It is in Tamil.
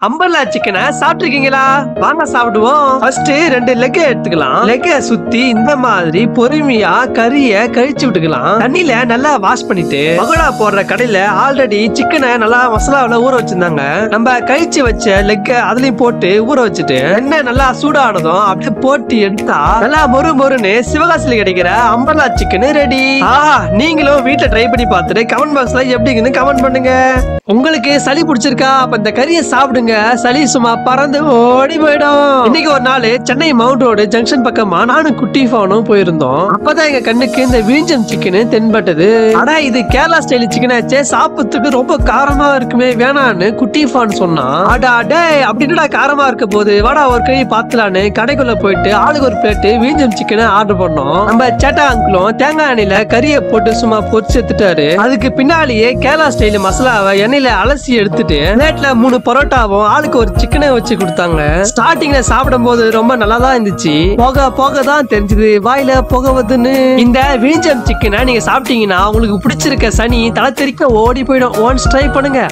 அம்பர்லா சிக்கனை சாப்பிட்டுருக்கீங்களா? வாங்க சாப்பிடுவோம். ஃபர்ஸ்ட் 2 லெக் எடுத்துக்கலாம். லெக்க சுத்தி இந்த மாதிரி பொறுமையா கறிய கழிச்சு விட்டுக்கலாம். தண்ணியில நல்லா வாஷ் பண்ணிட்டு பகோடா போடுற கடையில ஆல்ரெடி சிக்கனை நல்லா மசாலாவில ஊற வச்சிருந்தாங்க. நம்ம கழிச்சு வச்ச லெக்க அதுலயும் போட்டு ஊற வச்சுட்டு எண்ணெய் நல்லா சூடானதும் அப்படியே போட்டு எடுத்தா நல்லா மொறு மொறுன்னு சிவகாசில கிடைக்கிற அம்பர்லா சிக்கன் ரெடி. நீங்களும் வீட்டுல ட்ரை பண்ணி பார்த்துட்டு கமெண்ட் பாக்ஸ்ல எப்படிங்கன்னு கமெண்ட் பண்ணுங்க. உங்களுக்கு சளி பிடிச்சிருக்கா? அப்ப இந்த கறியை சாப்பிடுங்க. சளி சும்மா பறந்து ஓடி போயிடும். இன்னைக்கு ஒரு நாள் சென்னை மவுண்ட் ரோடு ஜங்ஷன் பக்கமா நானும் குட்டி ஃபோனும் போயிருந்தோம். அப்பதான் எங்க கண்ணுக்கு இந்த விஞ்சம் சிக்கன் தென்பட்டது. அடா இது கேரளா ஸ்டைல் சிக்கன் ஆச்சே, சாப்பிடுறதுக்கு ரொம்ப காரமா இருக்குமே, வேணான்னு குட்டி ஃபோன் சொன்னான். அடா டே அப்படின்னுடா காரமா இருக்க போது வாடா ஒரு கை பாத்துலான்னு கடைக்குள்ள போயிட்டு ஆளுக்கு ஒரு பிளேட் விஞ்சம் சிக்கனை ஆர்டர் பண்ணோம். நம்ம சேட்டா அங்கிளும் தேங்காய் எண்ணெயில கறியை போட்டு சும்மா பொரிச்சு எடுத்துட்டாரு. அதுக்கு பின்னாலேயே கேரளா ஸ்டைல் மசாலாவை எண்ணெயில அலசி எடுத்துட்டு பிளேட்ல 3 பரோட்டாவும் ஆளுக்கு ஒரு சிக்கனை வச்சு கொடுத்தாங்க. ஸ்டார்டிங்ல சாப்பிடும் போது ரொம்ப நல்லா தான் இருந்துச்சு. போக போக தான் தெரிஞ்சது வாயில போகுதுன்னு. இந்த விஞ்சம் சிக்கனை நீங்க சாப்பிட்டீங்கன்னா உங்களுக்கு பிடிச்சிருக்க சனி தலை தெறிக்க ஓடி போயிடும். ஒன்ஸ் ட்ரை பண்ணுங்க.